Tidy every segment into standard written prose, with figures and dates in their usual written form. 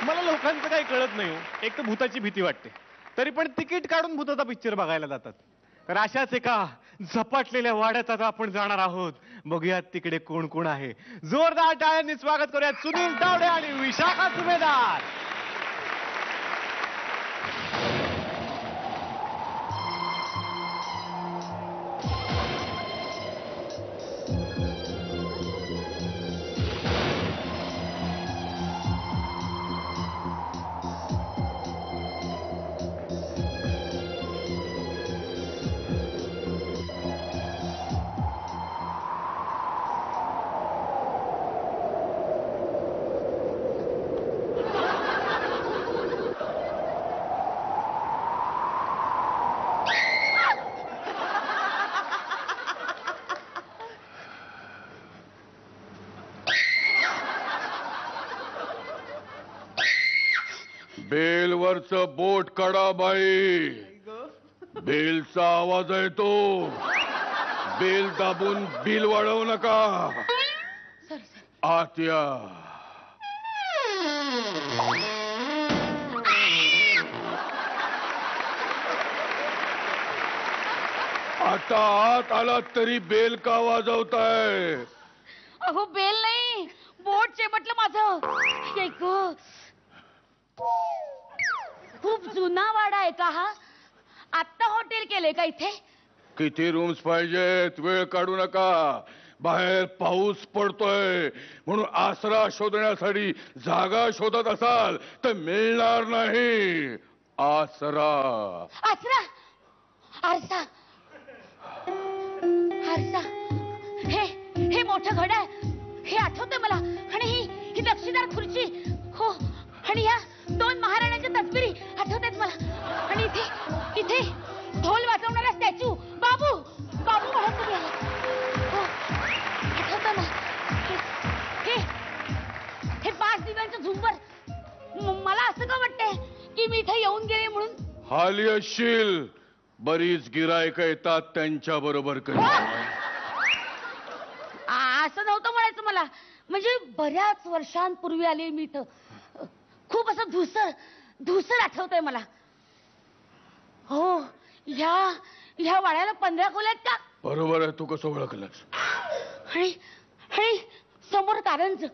तुम्हाला लोकांचं काही कळत नाही हो. एक तर भूताची भीती वाटते, तरी पण तिकीट काढून भूताचा पिक्चर बघायला जातात. तर अशाच एका झपाटलेल्या वाड्यात आता आपण जाणार आहोत. बघूयात तिकडे कोण कोण आहे. जोरदार टाळ्यांनी स्वागत करूयात सुनील तावडे आणि विशाखा सुभेदार. बेलवरच बोट काढा बाई. बेलचा आवाज आहे तो. बेल दाबून बिल वाढवू नका. आत या. आता आत आलात तरी बेल का वाजवताय? अहो बेल नाही, बोट चेपटलं माझं. खूप जुना वाडा आहे का हा? आत्ता हॉटेल केले का इथे? किती रूम्स पाहिजेत? वेळ काढू नका. बाहेर पाऊस पडतोय म्हणून आसरा शोधण्यासाठी जागा शोधत असाल तर मिळणार नाही. आसरा. आसरा, आरसा, आरसा. हे मोठं घड्याळ, हे आठवतंय मला. आणि ही नक्षीदार खुर्ची. हो, आणि या 2 महाराण्यांच्या तस्बिरी आठवतात मला. आणि इथे ढोल वाजवणारा स्टॅच्यू. बाबू म्हणत तुम्ही आला. हो, आठवतं ना. हे 5 दिव्यांचं झुंबर. मला असं का वाटतंय की मी इथे येऊन गेले म्हणून? हाली असशील. बरीच गिरायक येतात त्यांच्या बरोबर कधी. असं नव्हतं म्हणायचं मला. म्हणजे बऱ्याच वर्षांपूर्वी आले मी इथं. खूप असं धुसर आठवतंय मला. हो, ह्या वाड्याला 15 खोल्या आहेत का? बरोबर आहे. तू कसं ओळखलंस? आणि समोर कारंज,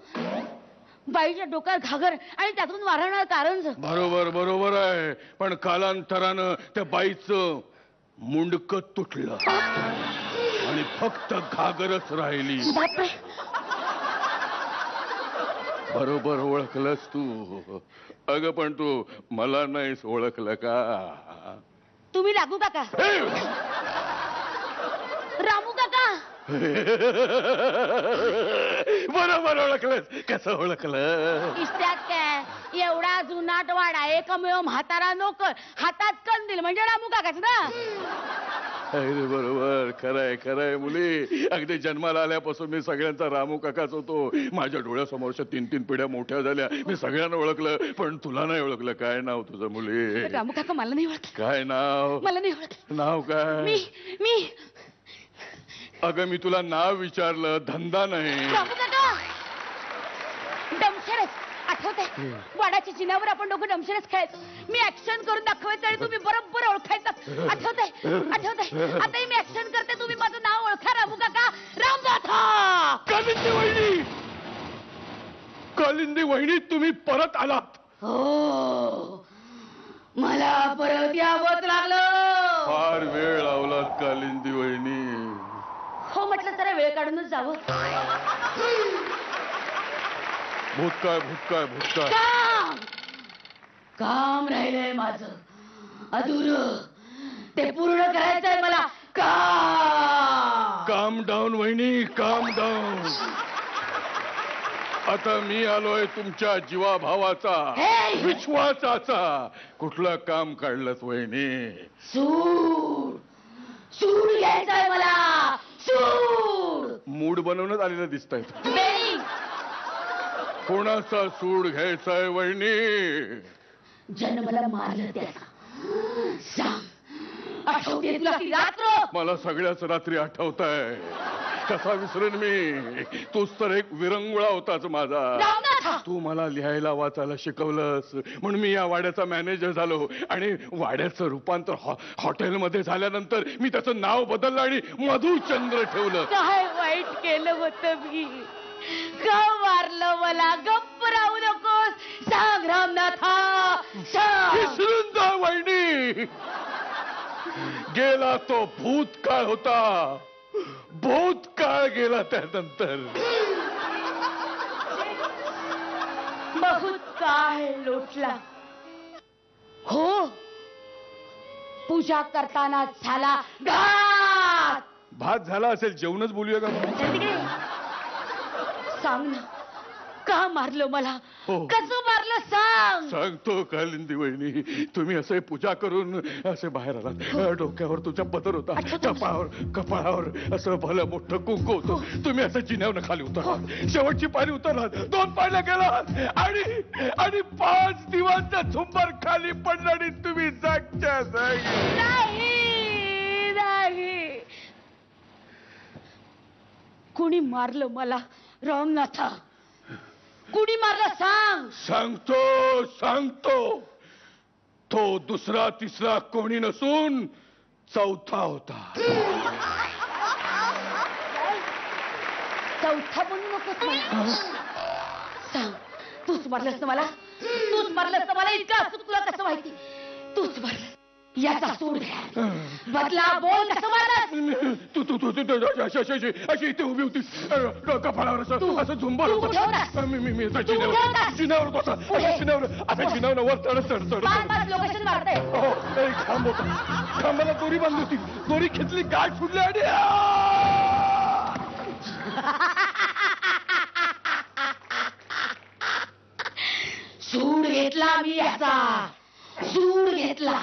बाईच्या डोक्यात घागर आणि त्यातून वारणार कारंज. बरोबर आहे. पण कालांतरानं त्या बाईचं मुंडक तुटलं आणि फक्त घागरच राहिली. बापरे. बरोबर ओळखलंस तू. अगं पण तू मला नाहीस ओळखलं का? तुम्ही राघू काका? रामू काका? बरोबर ओळखलंस. कसं ओळखलं? इष्टात काय, एवढा जुनाट वाडा, एकमेव म्हातारा नोकर, हातात कंदील, म्हणजे रामू काकाच ना. अरे बरोबर. खरंय मुली. अगदी जन्माला आल्यापासून मी सगळ्यांचा रामू काकाच होतो. माझ्या डोळ्यासमोरच्या 3 पिढ्या मोठ्या झाल्या. मी सगळ्यांना ओळखलं, पण तुला नाही ओळखलं. काय नाव तुझं मुली? रामू काका मला नाही ओळखलं. काय नाव? मला नाही ओळखलं. नाव काय? मी अगं मी तुला नाव विचारलं, धंदा नाही. रामू काका, डमशेरस आठवतंय? वाडाच्या चिन्हावर आपण दोघं डमशेरस खेळायचो. मी ऍक्शन करून दाखवायचं आणि तुम्ही बरोबर ओळखायचं. आठवतंय? आताही मी ऍक्शन करते, तुम्ही माझं नाव ओळखा. रामू काका, रामदाथा. कालिंदी वहिनी, तुम्ही परत आलात. हो, मला परत यावंच लागलं. फार वेळ लावलात कालिंदी वहिनी. हो, म्हटलं जरा वेळ काढूनच जावं. भूतकाळ. काम राहिलंय माझं अधुरं. ते पूर्ण करायचंय मला. काम डाऊन वहिनी, काम डाऊन. आता मी आलोय तुमच्या जीवाभावाचा, विश्वासाचा. कुठलं काम काढलंच वहिनी? सूड घ्यायचंय मला. सूड. मूड बनवण्यात आलेलं दिसतंय. कोणाचा सूड घ्यायचाय वहिनी? जन्मला मारलं त्याचा. सांग, आठवते तुला ती रात्र? मला सगळ्याच रात्री आठवतंय. कसा विसरेन मी? तूच तर एक विरंगुळा होताच माझा. रामनाथ तू मला लिहायला वाचायला शिकवलंस म्हणून मी या वाड्याचा मॅनेजर झालो आणि वाड्याचं रूपांतर हॉटेलमध्ये झाल्यानंतर मी त्याचं नाव बदललं आणि मधुचंद्र ठेवलं. काय वाईट केलं होतं मी? का मारलं मला? गप्प राहू नकोस, सांग रामनाथा, सांग. विसरून जा वहिनी. गेला तो भूतकाळ होता, भूतकाळ गेला त्यानंतर. बहुत काळ लोटला. हो, पूजा करताना झाला घात. भात झाला असेल, जेवणच बोलूया का? चल तिकडे. सांग ना, का मारलं मला? हो. कसं मारलं सांग. सांगतो कालिंदी वहिनी. तुम्ही असे पूजा करून असे बाहेर आलात. डोक्यावर तुझ्या पदर होता, कपाळावर असं भलं मोठं कुंकू होतं. तुम्ही असं जिन्यावर खाली उतरलात, शेवटची पायरी उतरलात, 2 पायऱ्या गेलात आणि 5 दिवसाचा झुंबर खाली पडला आणि तुम्ही जागच्या जागी. नाही नाही, कुणी मारलं मला रामनाथा? कुणी मारलं सांग. सांगतो. तो दुसरा तिसरा कोणी नसून चौथा होता. चौथा म्हणू नकोस मला. सांग, तूच मारलंस ना मला? तूच मारलंस ना मला? इतकं असं तुला कसं माहिती? तूच मारलं. याचा सूड घ्या, बदला. बोल, कसं मारलंस? तू अशी इथे उभी होती, कपाळावर असं झुंबर तू कुठे होतास? होतं. मी तू कुठे होतास? जिन्यावर होतो. पुढे. जिन्यावर वर चढ. पाच लोकेशन मारतंय. हो, एक खांब होता. खांबाला दोरी बांधली होती. दोरी खेचली, गाठ फुटली आणि सूड घेतला मी याचा. सूड घेतला.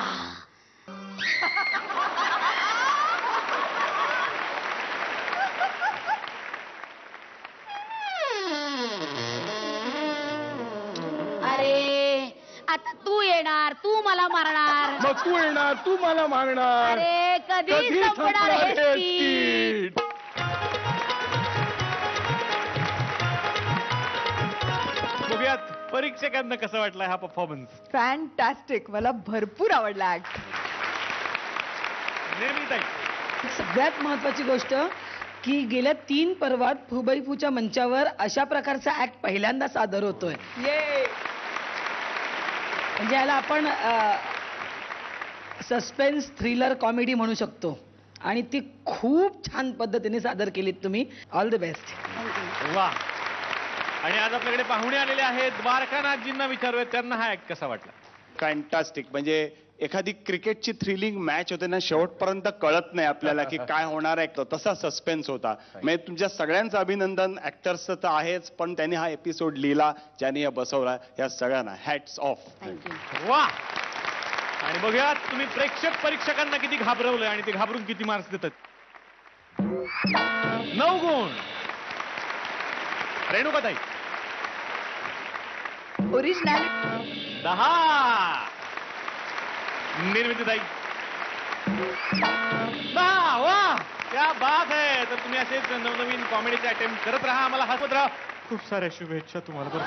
अरे, आता तू येणार, तू मला मारणार. मग तू येणार, तू मला मारणार. अरे, कधी संपणार हे स्किट? बघूयात परीक्षकांना कसा वाटला हा परफॉर्मन्स. फॅन्टॅस्टिक. मला भरपूर आवडला ऍक्ट. निर्मिताई, सगळ्यात महत्वाची गोष्ट की गेल्या 3 पर्वात फुबईफूच्या मंचावर अशा प्रकारचा ऍक्ट पहिल्यांदा सादर होतोय. ये. म्हणजे याला आपण सस्पेन्स थ्रिलर कॉमेडी म्हणू शकतो आणि ती खूप छान पद्धतीने सादर केलीत तुम्ही. All the best. वा. आणि आज आपल्याकडे पाहुणे आलेले आहेत. द्वारकानाथजींना विचारूयात, त्यांना हा ऍक्ट कसा वाटला? फॅन्टास्टिक. म्हणजे एखादी क्रिकेटची थ्रिलिंग मॅच होते ना, शेवटपर्यंत कळत नाही आपल्याला की काय होणार आहे, तो तसा सस्पेन्स होता. म्हणजे तुमच्या सगळ्यांचं अभिनंदन. ऍक्टर्सचं तर आहेच, पण त्यांनी हा एपिसोड लिहिला, ज्यांनी हा बसवला, या सगळ्यांना हॅट्स ऑफ. वा. आणि बघूयात तुम्ही परीक्षकांना किती घाबरवलंय आणि ते घाबरून किती मार्क्स देतात. 9 गुण. रेणुकाताई, ओरिजिनल. 10. निर्मितीताई, 10. वा, क्या बात आहे. तर तुम्ही असेच नवनवीन कॉमेडीचे अटेम्प्ट करत राहा, आम्हाला हसवत राहा. खूप साऱ्या शुभेच्छा तुम्हाला बरं.